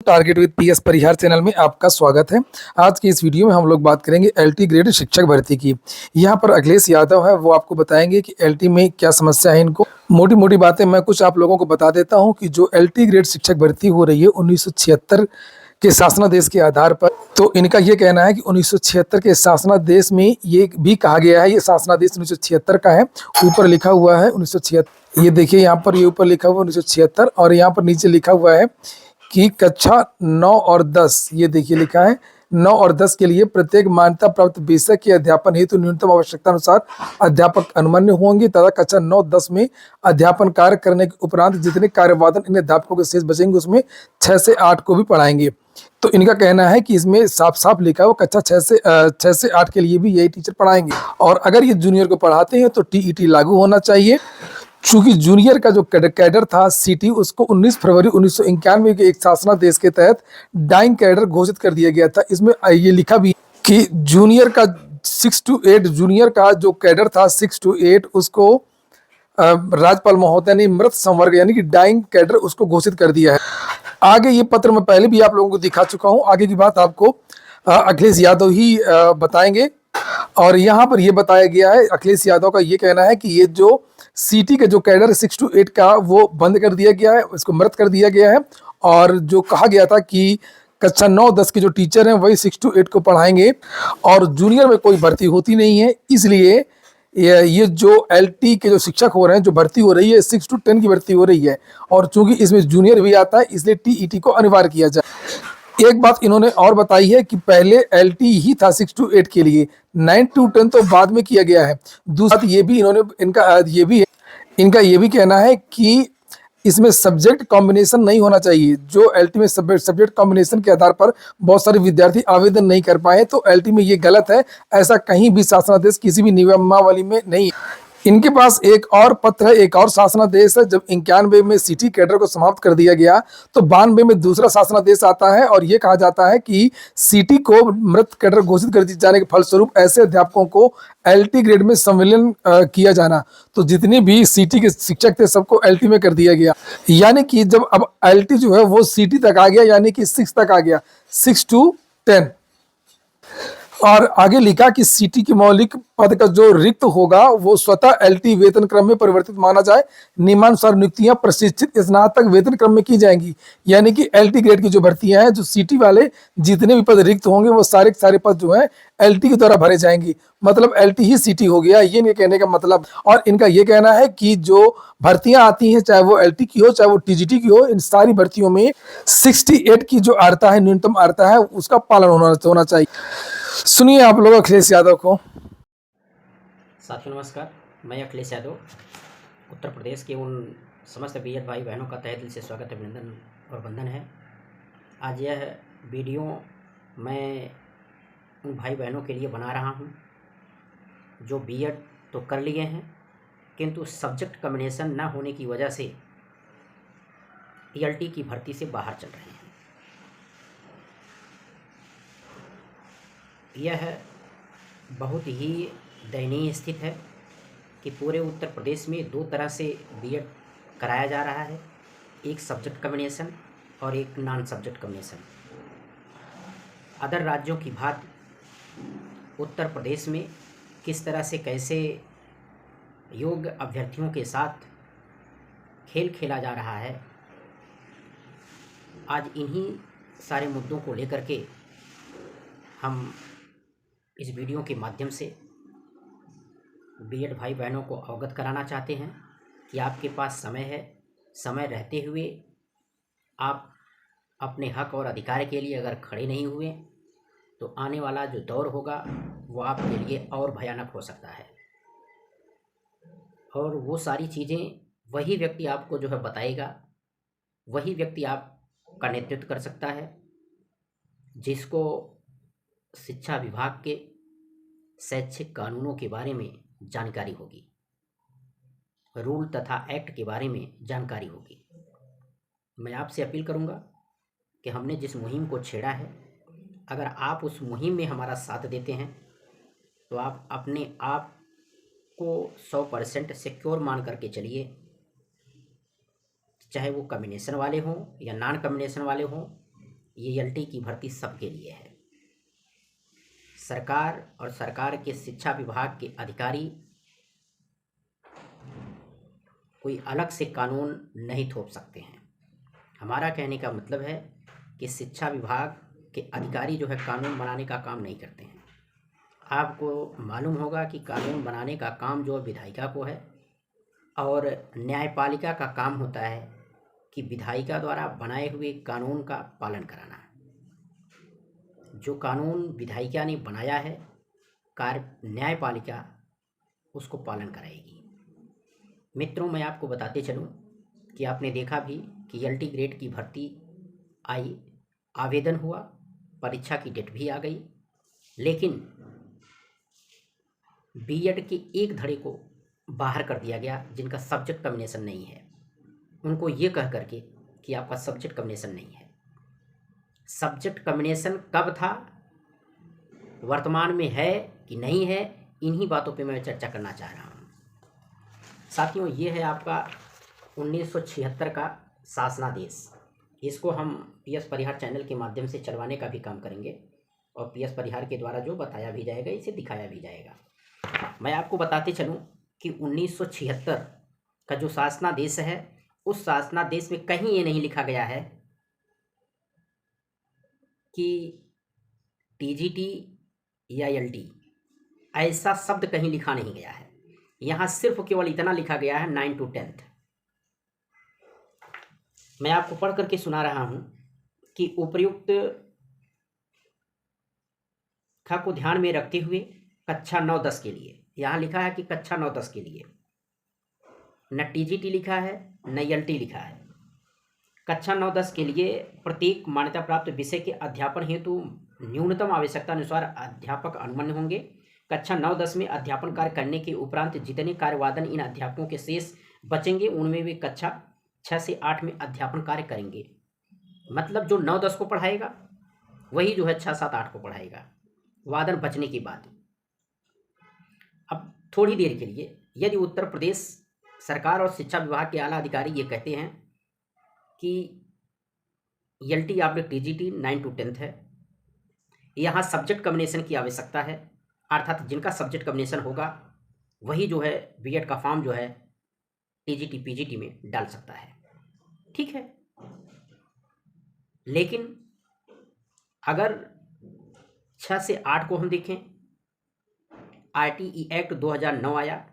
Target with PS Parihar channel में आपका स्वागत है। आज की इस वीडियो में हम लोग बात करेंगे एलटी ग्रेड शिक्षक भर्ती की। यहाँ पर अखिलेश यादव है, वो आपको बताएंगे कि एलटी में क्या समस्या है। इनको मोटी मोटी बातें मैं कुछ आप लोगों को बता देता हूँ कि जो एलटी ग्रेड शिक्षक भर्ती हो रही है 1976 के शासनादेश के आधार पर, तो इनका ये कहना है कि 1976 के शासनादेश में ये भी कहा गया है, ये शासनादेश 1976 का है, ऊपर लिखा हुआ है 1976। ये देखिए यहाँ पर, ये ऊपर लिखा हुआ 1976 और यहाँ पर नीचे लिखा हुआ है कि कक्षा 9 और 10, ये देखिए लिखा है 9 और 10 के लिए प्रत्येक मान्यता प्राप्त विषय के अध्यापन हेतु न्यूनतम आवश्यकता अनुसार अध्यापक अनुमन्य होंगे तथा कक्षा 9-10 में अध्यापन कार्य करने के उपरांत जितने कार्यवादन इन अध्यापकों के शेष बचेंगे उसमें 6 से 8 को भी पढ़ाएंगे। तो इनका कहना है कि इसमें साफ साफ लिखा है वो कक्षा 6 से 8 के लिए भी यही टीचर पढ़ाएंगे और अगर ये जूनियर को पढ़ाते हैं तो टीईटी लागू होना चाहिए। चूंकि जूनियर का जो कैडर था सीटी, उसको 19 फरवरी 1991 के एक शासनादेश के तहत डाइंग कैडर घोषित कर दिया गया था। इसमें ये लिखा भी कि जूनियर का 6 to 8 जूनियर का जो कैडर था 6 to 8 उसको राज्यपाल महोदय ने मृत संवर्ग यानी कि डाइंग कैडर उसको घोषित कर दिया है। आगे ये पत्र मैं पहले भी आप लोगों को दिखा चुका हूँ, आगे की बात आपको अखिलेश यादव ही बताएंगे। और यहाँ पर यह बताया गया है, अखिलेश यादव का ये कहना है कि ये जो सीटी के जो कैडर 6 to 8 का वो बंद कर दिया गया है, इसको मृत कर दिया गया है और जो कहा गया था कि कक्षा 9-10 के जो टीचर हैं वही 6 to 8 को पढ़ाएंगे और जूनियर में कोई भर्ती होती नहीं है। इसलिए ये जो एलटी के जो शिक्षक हो रहे हैं, जो भर्ती हो रही है 6 to 10 की भर्ती हो रही है और चूंकि इसमें जूनियर भी आता है इसलिए टीईटी को अनिवार्य किया जाए। एक बात इन्होंने और बताई है कि पहले एलटी ही था 6 to 8 के लिए, 9 to 10 तो बाद में किया गया है। दूसरा ये भी इन्होंने इनका ये भी कहना है कि इसमें सब्जेक्ट कॉम्बिनेशन नहीं होना चाहिए। जो एलटी में सब्जेक्ट कॉम्बिनेशन के आधार पर बहुत सारे विद्यार्थी आवेदन नहीं कर पाए, तो एलटी में ये गलत है। ऐसा कहीं भी शासनादेश किसी भी नियमावली में नहीं है। इनके पास एक और पत्र है, एक और शासनादेश है। जब 91 में सिटी कैडर को समाप्त कर दिया गया तो 92 में दूसरा शासनादेश आता है और ये कहा जाता है कि सिटी को मृत कैडर घोषित कर दिए जाने के फलस्वरूप ऐसे अध्यापकों को एलटी ग्रेड में संविलियन किया जाना। तो जितने भी सिटी के शिक्षक थे सबको एलटी में कर दिया गया, यानी कि जब अब एलटी जो है वो सिटी तक आ गया, यानी कि 6 तक आ गया, 6 to 10। और आगे लिखा कि सीटी के मौलिक पद का जो रिक्त होगा वो स्वतः एलटी वेतन क्रम में परिवर्तित माना जाए। नियमानुसार नियुक्तियां प्रशिक्षित स्नातक वेतन क्रम में की जाएंगी। यानी कि एलटी ग्रेड की जो भर्तियां हैं, जो सीटी वाले जितने भी पद रिक्त होंगे वो सारे के सारे पद जो हैं एलटी के द्वारा भरे जाएंगे। मतलब एलटी ही सीटी हो गया, ये नहीं कहने का मतलब। और इनका ये कहना है कि जो भर्तियां आती हैं, चाहे वो एलटी की हो चाहे वो टीजीटी की हो, इन सारी भर्तियों में 68 की जो अर्हता है, न्यूनतम अर्हता है, उसका पालन होना चाहिए। सुनिए आप लोग अखिलेश यादव को। साथियों नमस्कार, मैं अखिलेश यादव उत्तर प्रदेश के उन समस्त बीएड भाई बहनों का तहे दिल से स्वागत, अभिनंदन और वंदन है। आज यह वीडियो मैं उन भाई बहनों के लिए बना रहा हूं जो बीएड तो कर लिए हैं किंतु सब्जेक्ट कॉम्बिनेशन न होने की वजह से टीएलटी की भर्ती से बाहर चल रहे हैं। यह बहुत ही दयनीय स्थिति है कि पूरे उत्तर प्रदेश में दो तरह से बीएड कराया जा रहा है, एक सब्जेक्ट कॉम्बिनेशन और एक नॉन सब्जेक्ट कॉम्बिनेशन। अदर राज्यों की भांति उत्तर प्रदेश में किस तरह से कैसे योग्य अभ्यर्थियों के साथ खेल खेला जा रहा है, आज इन्हीं सारे मुद्दों को लेकर के हम इस वीडियो के माध्यम से बीएड भाई बहनों को अवगत कराना चाहते हैं कि आपके पास समय है। समय रहते हुए आप अपने हक और अधिकार के लिए अगर खड़े नहीं हुए तो आने वाला जो दौर होगा वो आपके लिए और भयानक हो सकता है। और वो सारी चीज़ें वही व्यक्ति आपको जो है बताएगा, वही व्यक्ति आपका नेतृत्व कर सकता है जिसको शिक्षा विभाग के शैक्षिक कानूनों के बारे में जानकारी होगी, रूल तथा एक्ट के बारे में जानकारी होगी। मैं आपसे अपील करूंगा कि हमने जिस मुहिम को छेड़ा है, अगर आप उस मुहिम में हमारा साथ देते हैं तो आप अपने आप को 100% सिक्योर मान करके चलिए। चाहे वो कॉम्बिनेशन वाले हों या नॉन कॉम्बिनेशन वाले हों, ये एलटी की भर्ती सबके लिए है। सरकार और सरकार के शिक्षा विभाग के अधिकारी कोई अलग से कानून नहीं थोप सकते हैं। हमारा कहने का मतलब है कि शिक्षा विभाग के अधिकारी जो है कानून बनाने का काम नहीं करते हैं। आपको मालूम होगा कि कानून बनाने का काम जो विधायिका को है और न्यायपालिका का काम होता है कि विधायिका द्वारा बनाए हुए कानून का पालन कराना। जो कानून विधायिका ने बनाया है न्यायपालिका उसको पालन कराएगी। मित्रों, मैं आपको बताते चलूं कि आपने देखा भी कि एलटी ग्रेड की भर्ती आई, आवेदन हुआ, परीक्षा की डेट भी आ गई, लेकिन बीएड के एक धड़े को बाहर कर दिया गया जिनका सब्जेक्ट कॉम्बिनेशन नहीं है। उनको ये कह करके कि आपका सब्जेक्ट कॉम्बिनेशन नहीं है। सब्जेक्ट कॉम्बिनेशन कब था, वर्तमान में है कि नहीं है, इन्हीं बातों पे मैं चर्चा करना चाह रहा हूँ। साथियों, ये है आपका 1976 का शासनादेश। इसको हम पीएस परिहार चैनल के माध्यम से चलवाने का भी काम करेंगे और पीएस परिहार के द्वारा जो बताया भी जाएगा इसे दिखाया भी जाएगा। मैं आपको बताते चलूं कि 1976 का जो शासनादेश है उस शासनादेश में कहीं ये नहीं लिखा गया है कि टीजीटी या एलटी, ऐसा शब्द कहीं लिखा नहीं गया है। यहाँ सिर्फ केवल इतना लिखा गया है 9 to 10th। मैं आपको पढ़ करके सुना रहा हूँ कि उपर्युक्त खा को ध्यान में रखते हुए कक्षा 9-10 के लिए, यहाँ लिखा है कि कक्षा 9-10 के लिए, न टीजीटी लिखा है न एलटी लिखा है। कक्षा 9-10 के लिए प्रत्येक मान्यता प्राप्त विषय के अध्यापन हेतु न्यूनतम आवश्यकता अनुसार अध्यापक अनुमन्य होंगे। कक्षा 9-10 में अध्यापन कार्य करने के उपरांत जितने कार्यवादन इन अध्यापकों के शेष बचेंगे उनमें वे कक्षा 6 से 8 में अध्यापन कार्य करेंगे। मतलब जो 9-10 को पढ़ाएगा वही जो है 6, 7, 8 को पढ़ाएगा, वादन बचने की बात। अब थोड़ी देर के लिए यदि उत्तर प्रदेश सरकार और शिक्षा विभाग के आला अधिकारी ये कहते हैं कि एलटी या टीजीटी 9 to 10th है, यहाँ सब्जेक्ट कॉम्बिनेशन की आवश्यकता है, अर्थात जिनका सब्जेक्ट कॉम्बिनेशन होगा वही जो है बीएड का फॉर्म जो है टीजीटी पीजीटी में डाल सकता है। ठीक है, लेकिन अगर 6 से 8 को हम देखें, आरटीई एक्ट 2009 आया।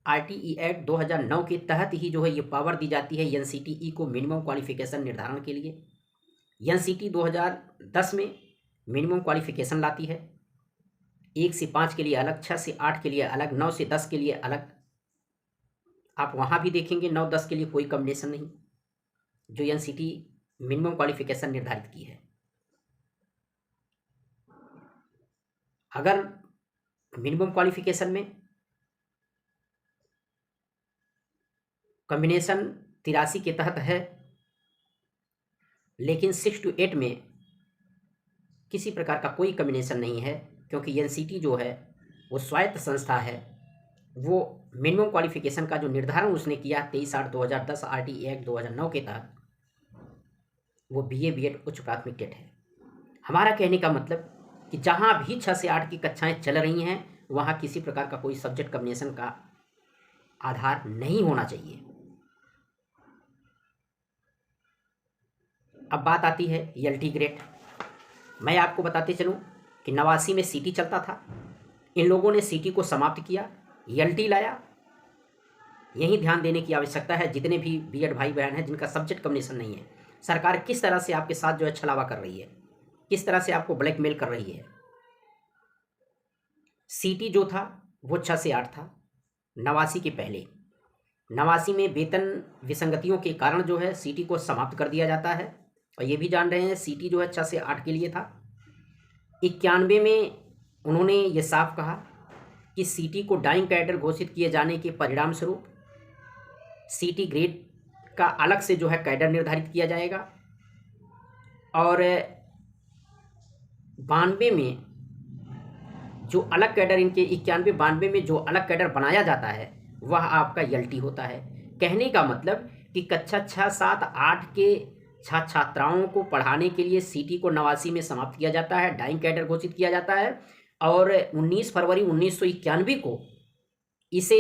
आरटीई एक्ट 2009 के तहत ही जो है ये पावर दी जाती है एनसीटीई को मिनिमम क्वालिफिकेशन निर्धारण के लिए। एनसीटी 2010 में मिनिमम क्वालिफिकेशन लाती है, 1 से 5 के लिए अलग, 6 से 8 के लिए अलग, 9 से 10 के लिए अलग। आप वहाँ भी देखेंगे 9-10 के लिए कोई कॉम्बिनेशन नहीं, जो एनसीटी मिनिमम क्वालिफिकेशन निर्धारित की है। अगर मिनिमम क्वालिफिकेशन में कॉम्बिनेशन 83 के तहत है, लेकिन 6 to 8 में किसी प्रकार का कोई कॉम्बिनेशन नहीं है, क्योंकि एनसीटी जो है वो स्वायत्त संस्था है। वो मिनिमम क्वालिफिकेशन का जो निर्धारण उसने किया 23/8/2010 आरटीई एक्ट 2009 के तहत, वो बीए बीएड उच्च प्राथमिक टेट है। हमारा कहने का मतलब कि जहाँ भी 6 से 8 की कक्षाएं चल रही हैं वहाँ किसी प्रकार का कोई सब्जेक्ट कॉम्बिनेशन का आधार नहीं होना चाहिए। अब बात आती है एलटी ग्रेड। मैं आपको बताते चलूँ कि 89 में सीटी चलता था, इन लोगों ने सीटी को समाप्त किया, एलटी लाया। यही ध्यान देने की आवश्यकता है, जितने भी बीएड भाई बहन हैं जिनका सब्जेक्ट कॉम्बिनेशन नहीं है, सरकार किस तरह से आपके साथ जो है छलावा कर रही है, किस तरह से आपको ब्लैकमेल कर रही है। सीटी जो था वो 6 से 8 था 89 के पहले। 89 में वेतन विसंगतियों के कारण जो है सीटी को समाप्त कर दिया जाता है, और ये भी जान रहे हैं सीटी जो है 6 से 8 के लिए था। 91 में उन्होंने ये साफ कहा कि सीटी को डाइंग कैडर घोषित किए जाने के परिणाम स्वरूप सीटी ग्रेड का अलग से जो है कैडर निर्धारित किया जाएगा, और 92 में जो अलग कैडर, इनके 91-92 में जो अलग कैडर बनाया जाता है वह आपका एलटी होता है। कहने का मतलब कि कक्षा 6, 7, 8 के छात्राओं को पढ़ाने के लिए सीटी को 89 में समाप्त किया जाता है, डाइंग कैडर घोषित किया जाता है और 19 फरवरी 1991 को इसे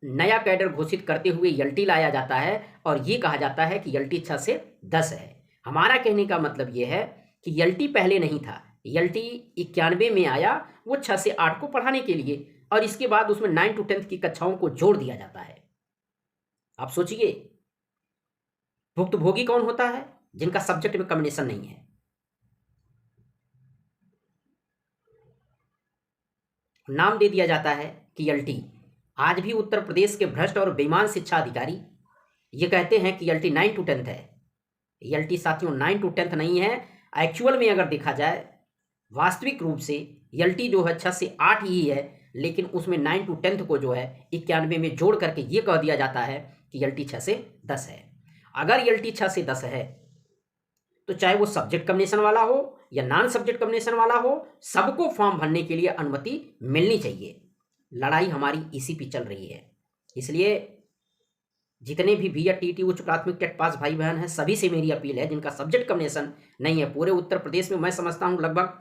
नया कैडर घोषित करते हुए यल्टी लाया जाता है और ये कहा जाता है कि यल्टी 6 से 10 है। हमारा कहने का मतलब ये है कि यल्टी पहले नहीं था, यल्टी 91 में आया, वो 6 से 8 को पढ़ाने के लिए, और इसके बाद उसमें 9 to 10 की कक्षाओं को जोड़ दिया जाता है। आप सोचिए, भुक्तभोगी कौन होता है? जिनका सब्जेक्ट में कॉम्बिनेशन नहीं है। नाम दे दिया जाता है कि यल्टी। आज भी उत्तर प्रदेश के भ्रष्ट और बेईमान शिक्षा अधिकारी ये कहते हैं कि यल्टी 9 to 10 है। यल्टी साथियों 9 to 10 नहीं है। एक्चुअल में अगर देखा जाए, वास्तविक रूप से यल्टी जो है 6 से 8 ही है, लेकिन उसमें 9 to 10 को जो है 91 में जोड़ करके ये कह दिया जाता है कि यल्टी 6 से 10 है। अगर यल्टी 6 से 10 है तो चाहे वो सब्जेक्ट कॉम्बिनेशन वाला हो या नॉन सब्जेक्ट कॉम्बिनेशन वाला हो, सबको फॉर्म भरने के लिए अनुमति मिलनी चाहिए। लड़ाई हमारी इसी पे चल रही है। इसलिए जितने भी बीएड टीटी उच्च प्राथमिक टेट पास भाई बहन हैं, सभी से मेरी अपील है, जिनका सब्जेक्ट कॉम्बिनेशन नहीं है, पूरे उत्तर प्रदेश में मैं समझता हूँ लगभग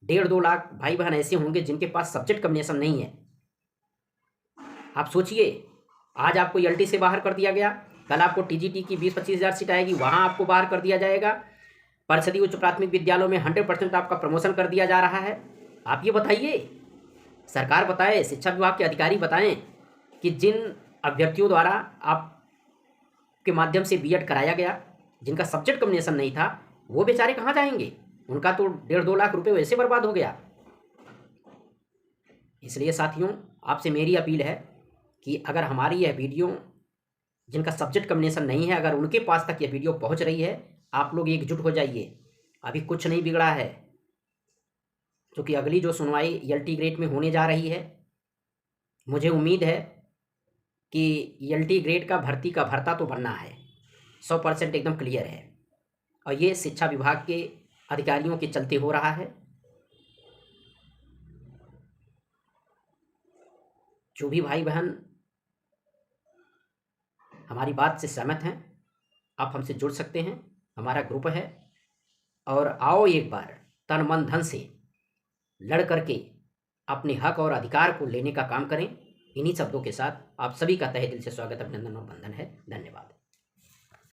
1.5-2 लाख भाई बहन ऐसे होंगे जिनके पास सब्जेक्ट कॉम्बिनेशन नहीं है। आप सोचिए, आज आपको यल्टी से बाहर कर दिया गया, कल आपको टीजीटी की 20-25 हज़ार सीट आएगी, वहाँ आपको बाहर कर दिया जाएगा। परिषदीय उच्च प्राथमिक विद्यालयों में 100% आपका प्रमोशन कर दिया जा रहा है। आप ये बताइए, सरकार बताए, शिक्षा विभाग के अधिकारी बताएं कि जिन अभ्यर्थियों द्वारा आपके माध्यम से बीएड कराया गया, जिनका सब्जेक्ट कॉम्बिनेशन नहीं था, वो बेचारे कहाँ जाएंगे? उनका तो 1.5-2 लाख रुपए वैसे बर्बाद हो गया। इसलिए साथियों, आपसे मेरी अपील है कि अगर हमारी यह वीडियो, जिनका सब्जेक्ट कॉम्बिनेशन नहीं है, अगर उनके पास तक यह वीडियो पहुंच रही है, आप लोग एकजुट हो जाइए। अभी कुछ नहीं बिगड़ा है, क्योंकि अगली जो सुनवाई यल्टी ग्रेड में होने जा रही है, मुझे उम्मीद है कि यल्टी ग्रेड का भर्ती का भरता तो बनना है, 100% एकदम क्लियर है, और ये शिक्षा विभाग के अधिकारियों के चलते हो रहा है। जो भी भाई बहन हमारी बात से सहमत हैं, आप हमसे जुड़ सकते हैं, हमारा ग्रुप है, और आओ एक बार तन मन धन से लड़ करके अपने हक और अधिकार को लेने का काम करें। इन्हीं शब्दों के साथ आप सभी का तहे दिल से स्वागत, अभिनंदन और वंदन है। धन्यवाद।